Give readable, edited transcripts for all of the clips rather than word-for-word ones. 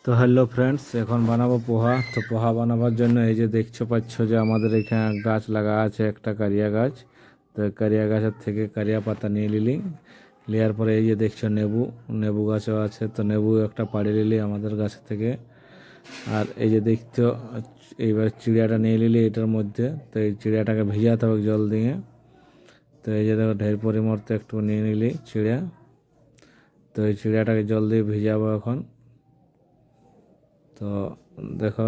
তো hello friends, এখন বানাবো পোহা। তো পোহা বানাবার জন্য এই যে দেখছো পাচ্ছ যে আমাদের এখানে গাছ লাগা আছে একটা কারিয়া গাছ। তো কারিয়া গাছের থেকে কারিয়া পাতা নিয়ে নিলি, নেওয়ার পরে এই যে দেখছো লেবু লেবু গাছও আছে। তো লেবু একটা পাড়ে নিলি আমাদের গাছ থেকে। আর এই যে দেখছো এইবার চিড়িয়াটা নিয়ে নিলি এটার মধ্যে। তো এই চিড়িয়াটাকে ভিজাতে হবে জল দিয়ে। তো এই যে দেখো ঢের পরিমর্তে একটু নিয়ে নিলি চিড়িয়া। তো এই চিড়িয়াটাকে জল দিয়ে ভিজাবো এখন। তো দেখো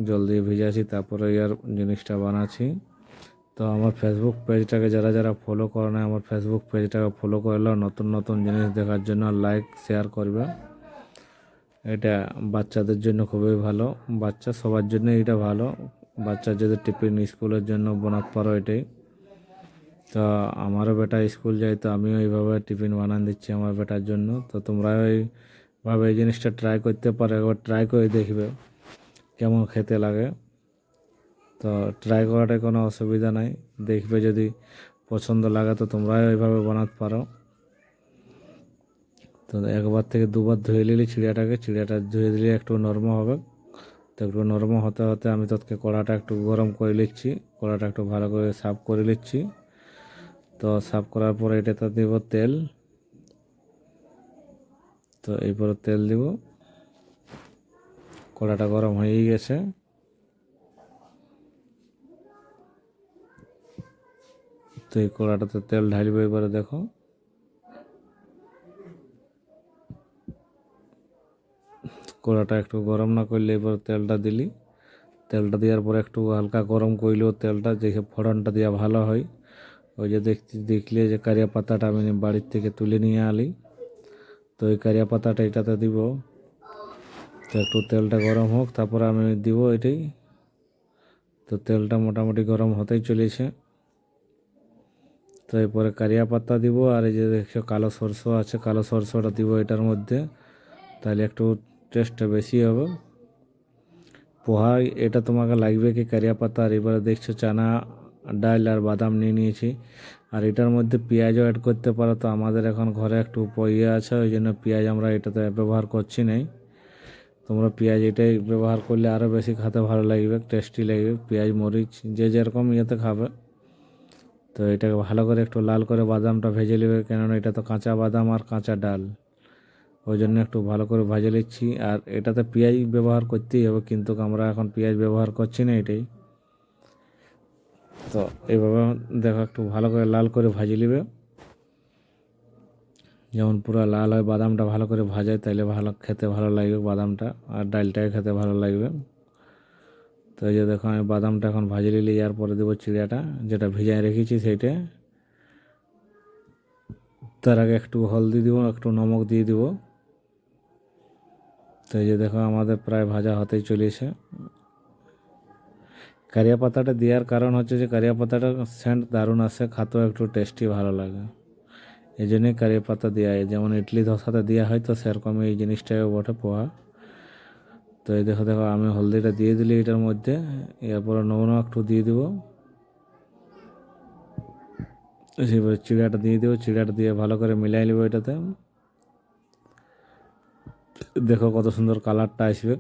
জল দিয়ে ভিজাছি, তারপরে ইয়ার জিনিসটা বানাচ্ছি। তো আমার ফেসবুক পেজটাকে যারা যারা ফলো করে না, আমার ফেসবুক পেজটাকে ফলো করলো নতুন নতুন জিনিস দেখার জন্য। লাইক শেয়ার করবে। এটা বাচ্চাদের জন্য খুবই ভালো, বাচ্চা সবার জন্য এটা ভালো। বাচ্চা যদি টিফিন স্কুলের জন্য বানাতে পারো এটাই। তো আমারও বেটা স্কুল যায়, তো আমিও এইভাবে টিফিন বানান দিচ্ছি আমার বেটার জন্য। তো তোমরা এইভাবে এই জিনিসটা ট্রাই করতে পারো, একবার ট্রাই করে দেখবে কেমন খেতে লাগে। তো ট্রাই করাটাই কোনো অসুবিধা নাই। দেখবে যদি পছন্দ লাগে তো তোমরাও এইভাবে বানাতে পারো। তো একবার থেকে দুবার ধুয়ে নিলি চিড়িয়াটাকে, চিড়িয়াটা ধুয়ে দিলে একটু নরম হবে। তো একটু নরম হতে হতে আমি তোকে কড়াটা একটু গরম করে নিচ্ছি। কড়াটা একটু ভালো করে সাফ করে নিচ্ছি। তো সাফ করার পরে এটাতে দেব তেল। তো এরপরে তেল দিব। কড়াটা গরম হয়েই গেছে। তো এই কড়াটাতে তেল ঢালবো এবারে। দেখো কড়াটা একটু গরম না করলে এবার তেলটা দিলি। তেলটা দেওয়ার পরে একটু হালকা গরম করলেও তেলটা দেখে ফোড়নটা দেওয়া ভালো হয়। ওই যে দেখলে যে কারিয়া পাতাটা আমি বাড়ির থেকে তুলে নিয়ে আলি। তো ওই কারিয়া পাতাটা এটাতে দিব। তো একটু তেলটা গরম হোক, তারপরে আমি দিব এটাই। তো তেলটা মোটামুটি গরম হতেই চলেছে। তো এরপরে কারিয়া পাতা দিব, আর এই যে দেখছো কালো সরষে আছে, কালো সরষেটা দিব এটার মধ্যে। তাহলে একটু টেস্টটা বেশি হবে। পোহা এটা তোমাকে লাগবে কি কারিয়া পাতা। আর এবারে দেখছো চানা ডাল আর বাদাম নিয়ে নিয়েছি। আর এটার মধ্যে পেঁয়াজও অ্যাড করতে পারো। তো আমাদের এখন ঘরে একটু ইয়ে আছে, ওই জন্য পেঁয়াজ আমরা এটাতে ব্যবহার করছি নাই। তোমরা পেঁয়াজ এটাই ব্যবহার করলে আরও বেশি খেতে ভালো লাগবে, টেস্টি লাগবে। পেঁয়াজ মরিচ যে যেরকম ইয়েতে খাবে। তো এটাকে ভালো করে একটু লাল করে বাদামটা ভেজে নেবে, কেননা এটা তো কাঁচা বাদাম আর কাঁচা ডাল। ওই জন্য একটু ভালো করে ভেজে নিচ্ছি। আর এটাতে পেঁয়াজ ব্যবহার করতেই হবে, কিন্তু আমরা এখন পেঁয়াজ ব্যবহার করছি না এটাই। তো এইভাবে দেখো একটু ভালো করে লাল করে ভাজি নেবে। যেমন পুরো লাল হয়, বাদামটা ভালো করে ভাজায়, তাইলে ভালো খেতে ভালো লাগবে বাদামটা। আর ডালটাই খেতে ভালো লাগবে। তো এই যে দেখো আমি বাদামটা এখন ভাজি নিলি। যার পরে দেবো চিড়িয়াটা যেটা ভিজায় রেখেছি সেইটা। তার আগে একটু হলদি দিব, একটু নমক দিয়ে দিব। তো এই যে দেখো আমাদের প্রায় ভাজা হতেই চলেছে। কারিয়া পাতাটা দেওয়ার কারণ হচ্ছে যে কারিয়া পাতাটা সেন্ট দারুণ আসে, খাতেও একটু টেস্টি ভালো লাগে। এই জন্যই কারিয়া পাতা দেওয়া হয়, যেমন ইডলি ধোসাতে দেওয়া হয়, তো সেরকমই এই জিনিসটাও বটে পোহা। তো এই দেখো দেখো আমি হলদিটা দিয়ে দিলি এটার মধ্যে। এরপরে নুনও একটু দিয়ে দিব। সেবার চিড়াটা দিয়ে দেবো, চিড়াটা দিয়ে ভালো করে মিলাই নেবো এটাতে। দেখো কত সুন্দর কালারটা আসবে।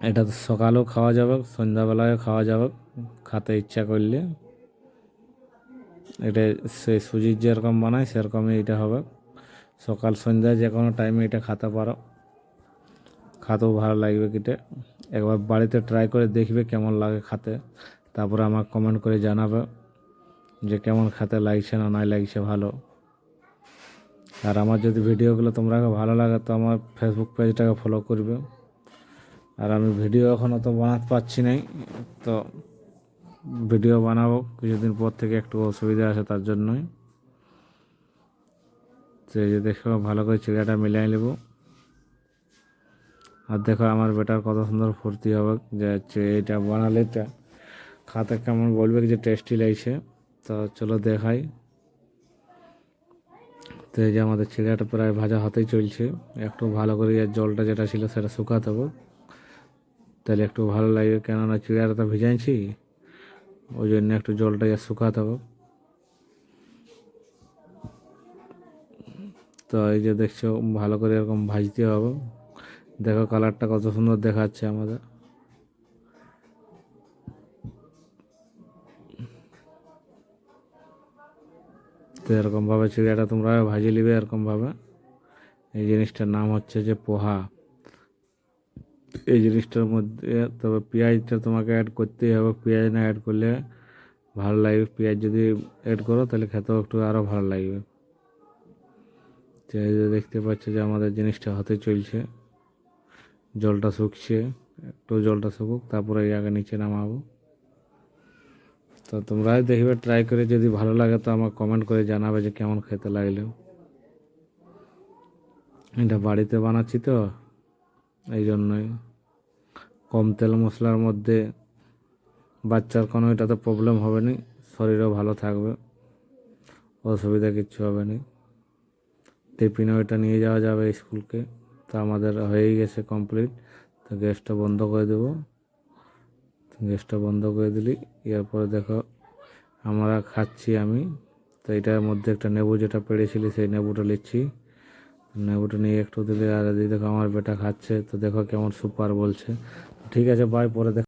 এটা তো সকালেও খাওয়া যাবে, সন্ধ্যাবেলায় খাওয়া যাবে খেতে ইচ্ছা করলে। এটা সেই সুজির যেরকম বানায় সেরকমই এটা হবে। সকাল সন্ধ্যায় যে কোনো টাইমে এটা খেতে পারো, খেতেও ভালো লাগবে কিটে। একবার বাড়িতে ট্রাই করে দেখবে কেমন লাগে খেতে, তারপরে আমাকে কমেন্ট করে জানাবে যে কেমন খেতে লাগছে না নাই লাগছে ভালো। আর আমার যদি ভিডিওগুলো তোমরা ভালো লাগে তো আমার ফেসবুক পেজটাকে ফলো করবে। আর আমি ভিডিও এখনও তো বানাতে পারছি নাই, তো ভিডিও বানাবো কিছুদিন পর থেকে, একটু অসুবিধা আছে তার জন্যই। তো এই যে দেখো ভালো করে চিড়াটা মিলাই নেব। আর দেখো আমার বেটার কত সুন্দর ফুর্তি হবে যে এটা বানালে এটা খাতে কেমন বলবে যে টেস্টি লাগছে। তো চলো দেখাই। তো এই যে আমাদের চিড়াটা প্রায় ভাজা হতেই চলছে। একটু ভালো করে এর জলটা যেটা ছিল সেটা শুকাতে হবে, তাহলে একটু ভালো লাগবে। কেননা চিড়াটা তো ভিজাইছি, ওই জন্য একটু জলটা শুকাতে হবে। তো এই যে দেখছো ভালো করে এরকম ভাজতে হবে। দেখো কালারটা কত সুন্দর দেখাচ্ছে আমাদের। তো এরকমভাবে চিড়িয়াটা তোমরা ভাজি নিবে এরকমভাবে। এই জিনিসটার নাম হচ্ছে যে পোহা। এই জিনিসটার মধ্যে তবে পেঁয়াজটা তোমাকে অ্যাড করতেই হবে, পেঁয়াজ না অ্যাড করলে ভালো লাগবে। পেঁয়াজ যদি অ্যাড করো তাহলে খেতেও একটু আরও ভালো লাগবে। তো এই যে দেখতে পাচ্ছ যে আমাদের জিনিসটা হতে চলছে, জলটা শুকছে, একটু জলটা শুকুক তারপরে আগে নিচে নামাবো। তো তোমরাই দেখবে ট্রাই করে, যদি ভালো লাগে তো আমাকে কমেন্ট করে জানাবে যে কেমন খেতে লাগলো। এটা বাড়িতে বানাচ্ছি তো এই জন্যই, কম তেল মশলার মধ্যে। বাচ্চার কোনো এটাতে প্রবলেম হবে না, শরীরও ভালো থাকবে, অসুবিধা কিচ্ছু হবে না। টিফিনেও এটা নিয়ে যাওয়া যাবে স্কুলকে। তো আমাদের হয়েই গেছে কমপ্লিট। তো গ্যাসটা বন্ধ করে দেবো। গ্যাসটা বন্ধ করে দিলি এরপরে দেখো আমরা খাচ্ছি আমি। তো এটার মধ্যে একটা নেবু যেটা পেড়েছিলি সেই নেবুটা নিচ্ছি। নেবুটা নিয়ে একটু দিলে আর দেখো আমার বেটা খাচ্ছে। তো দেখো কেমন সুপার বলছে। ঠিক আছে, বাই, পরে দেখো।